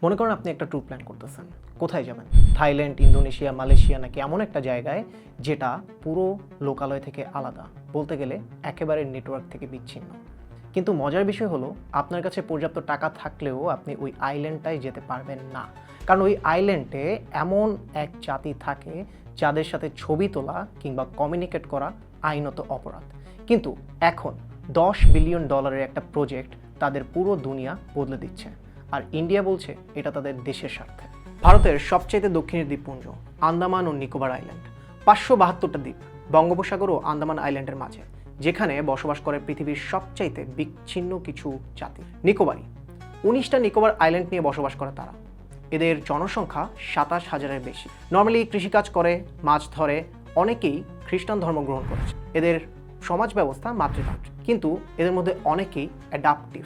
মনে করেন আপনি একটা ট্যুর প্ল্যান করতেছেন, কোথায় যাবেন? থাইল্যান্ড, ইন্দোনেশিয়া, মালয়েশিয়া নাকি এমন একটা জায়গায় যেটা পুরো লোকালয় থেকে আলাদা, বলতে গেলে একেবারে নেটওয়ার্ক থেকে বিচ্ছিন্ন। কিন্তু মজার বিষয় হলো আপনার কাছে পর্যাপ্ত টাকা থাকলেও আপনি ওই আইল্যান্ডটায় যেতে পারবেন না, কারণ ওই আইল্যান্ডে এমন এক জাতি থাকে যাদের সাথে ছবি তোলা কিংবা কমিউনিকেট করা আইনত অপরাধ। কিন্তু এখন $10 বিলিয়ন একটা প্রজেক্ট তাদের পুরো দুনিয়া বদলে দিচ্ছে, আর ইন্ডিয়া বলছে এটা তাদের দেশের স্বার্থে। ভারতের সবচেয়ে দক্ষিণের দ্বীপপুঞ্জ আন্দামান ও নিকোবর আইল্যান্ড, 572টা দ্বীপ বঙ্গোপসাগর ও আন্দামান আইল্যান্ডের মাঝে, যেখানে বসবাস করে পৃথিবীর সবচাইতে বিচ্ছিন্ন কিছু জাতি নিকোবরী। 19টা নিকোবর আইল্যান্ড নিয়ে বসবাস করে তারা। এদের জনসংখ্যা 27,000-এর বেশি। নর্মালি কৃষিকাজ করে, মাছ ধরে, অনেকেই খ্রিস্টান ধর্ম গ্রহণ করেছে। এদের সমাজ ব্যবস্থা মাতৃতান্ত্রিক, কিন্তু এদের মধ্যে অনেকেই অ্যাডাপটিভ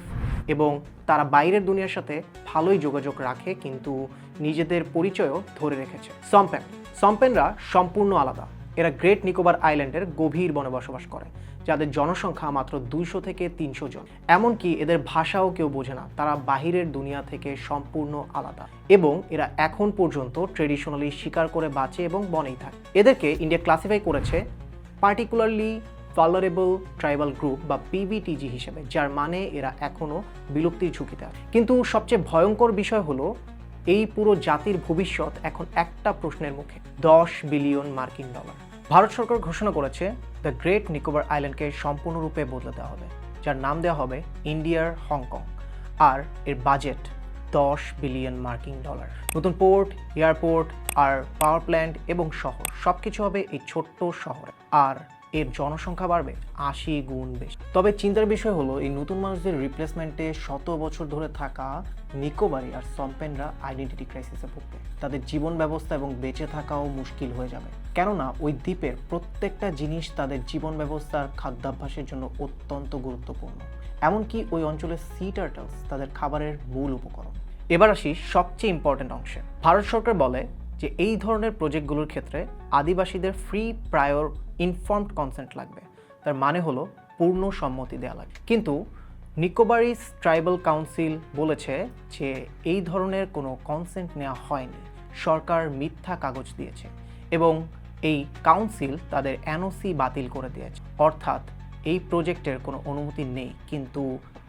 এবং তারা বাইরের দুনিয়ার সাথে ভালোই যোগাযোগ রাখে, কিন্তু নিজেদের পরিচয়ও ধরে রেখেছে। সম্পেনরা সম্পূর্ণ আলাদা। এরা গ্রেট নিকোবর আইল্যান্ডের গভীর বনে বসবাস করে, যাদের জনসংখ্যা মাত্র 200 থেকে 300 জন। এমনকি এদের ভাষাও কেউ বোঝে না, তারা বাহিরের দুনিয়া থেকে সম্পূর্ণ আলাদা এবং এরা এখন পর্যন্ত ট্রেডিশনালি শিকার করে বাঁচে এবং বনেই থাকে। এদেরকে ইন্ডিয়া ক্লাসিফাই করেছে পার্টিকুলারলি ভালনারেবল ট্রাইবাল গ্রুপ বা PVTG হিসেবে, যার মানে এরা এখনও বিলুপ্তির ঝুঁকিতে আছে। কিন্তু সবচেয়ে ভয়ঙ্কর বিষয় হলো এই পুরো জাতির ভবিষ্যৎ এখন একটা প্রশ্নের মুখে। $10 বিলিয়ন। ভারত সরকার ঘোষণা করেছে দ্য গ্রেট নিকোবর আইল্যান্ডকে সম্পূর্ণরূপে বদলে দেওয়া হবে, যার নাম দেওয়া হবে ইন্ডিয়ার হংকং, আর এর বাজেট $10 বিলিয়ন। নতুন পোর্ট, এয়ারপোর্ট আর পাওয়ার প্ল্যান্ট এবং শহর সবকিছু হবে এই ছোট্ট শহরে, আর এর জনসংখ্যা বাড়বে 80 গুণ বেশি। তবে চিন্তার বিষয় হলো এই নতুন মানুষদের রিপ্লেসমেন্টে শত বছর ধরে থাকা নিকোবরী আর সম্পেনরা আইডেন্টিটি ক্রাইসিসে ভুগবে। তাদের জীবন ব্যবস্থা এবং বেঁচে থাকাও মুশকিল হয়ে যাবে, কেননা ওই দ্বীপের প্রত্যেকটা জিনিস তাদের জীবন ব্যবস্থার খাদ্যাভ্যাসের জন্য অত্যন্ত গুরুত্বপূর্ণ। এমনকি ওই অঞ্চলের সি টার্টলস তাদের খাবারের মূল উপকরণ। এবার আসি সবচেয়ে ইম্পর্টেন্ট অংশে। ভারত সরকার বলে যে এই ধরনের প্রজেক্টগুলোর ক্ষেত্রে আদিবাসীদের ফ্রি প্রায়র ইনফর্মড কনসেন্ট লাগবে। তার মানে হলো পূর্ণ সম্মতি দেওয়া লাগবে। কিন্তু নিকোবরিজ ট্রাইবাল কাউন্সিল বলেছে যে এই ধরনের কোনো কনসেন্ট নেওয়া হয়নি, সরকার মিথ্যা কাগজ দিয়েছে এবং এই কাউন্সিল তাদের NOC বাতিল করে দিয়েছে। অর্থাৎ এই প্রজেক্টের কোনো অনুমতি নেই, কিন্তু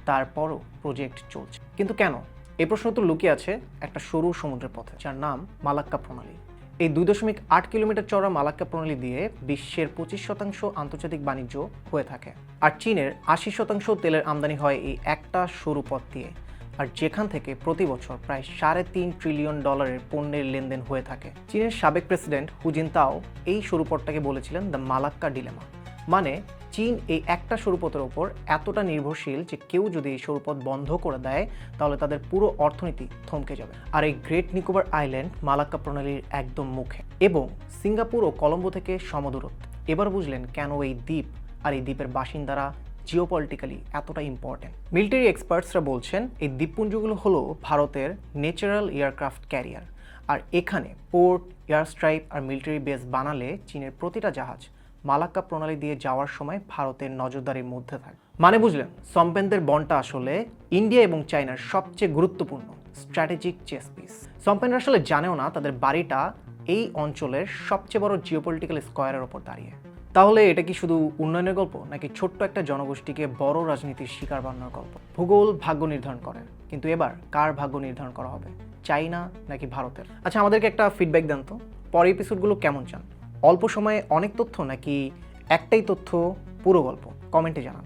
তারপরও প্রজেক্ট চলছে। কিন্তু কেন? এই প্রশ্ন তো লুকিয়ে আছে একটা সরু সমুদ্রের পথে, যার নাম মালাক্কা প্রণালী। এই 2.8 কিলোমিটার চওড়া মালাক্কা প্রণালী দিয়ে বিশ্বের 25% আন্তর্জাতিক বাণিজ্য হয়ে থাকে, আর চীনের 80% তেলের আমদানি হয় এই একটা সরু পথ দিয়ে, আর যেখান থেকে প্রতি বছর প্রায় $3.5 ট্রিলিয়ন পণ্যের লেনদেন হয়ে থাকে। চীনের সাবেক প্রেসিডেন্ট হু জিনতাও এই সরু পথটাকে বলেছিলেন দ্য মালাক্কা ডিলেমা। মানে চীন এই একটা সরুপথের ওপর এতটা নির্ভরশীল যে কেউ যদি এই সরুপথ বন্ধ করে দেয় তাহলে তাদের পুরো অর্থনীতি থমকে যাবে। আর এই গ্রেট নিকোবর আইল্যান্ড মালাক্কা প্রণালীর একদম মুখে এবং সিঙ্গাপুর ও কলম্বো থেকে সমদূরত্ব। এবার বুঝলেন কেন এই দ্বীপ আর এই দ্বীপের বাসিন্দারা জিওপলিটিক্যালি এতটা ইম্পর্টেন্ট। মিলিটারি এক্সপার্টসরা বলছেন এই দ্বীপপুঞ্জগুলো হলো ভারতের ন্যাচারাল এয়ারক্রাফট ক্যারিয়ার, আর এখানে পোর্ট, এয়ার স্ট্রাইপ আর মিলিটারি বেস বানালে চীনের প্রতিটা জাহাজ মালাক্কা প্রণালী দিয়ে যাওয়ার সময় ভারতের নজরদারির মধ্যে থাকে। মানে বুঝলেন, সম্পেনদের বনটা আসলে ইন্ডিয়া এবং চায়নার সবচেয়ে গুরুত্বপূর্ণ স্ট্র্যাটেজিক চেস পিস। সম্পেনরা আসলে জানেও না তাদের বাড়িটা এই অঞ্চলের সবচেয়ে বড় জিওপলিটিক্যাল স্কয়ারের ওপর দাঁড়িয়ে। তাহলে এটা কি শুধু উন্নয়নের গল্প, নাকি ছোট্ট একটা জনগোষ্ঠীকে বড় রাজনীতির শিকার বানানোর গল্প? ভূগোল ভাগ্য নির্ধারণ করে, কিন্তু এবার কার ভাগ্য নির্ধারণ করা হবে, চাইনা নাকি ভারতের? আচ্ছা, আমাদেরকে একটা ফিডব্যাক দেন তো, পরের এপিসোডগুলো কেমন চান? অল্প সময়ে অনেক তথ্য নাকি একটাই তথ্য পুরো গল্প? কমেন্টে জানান।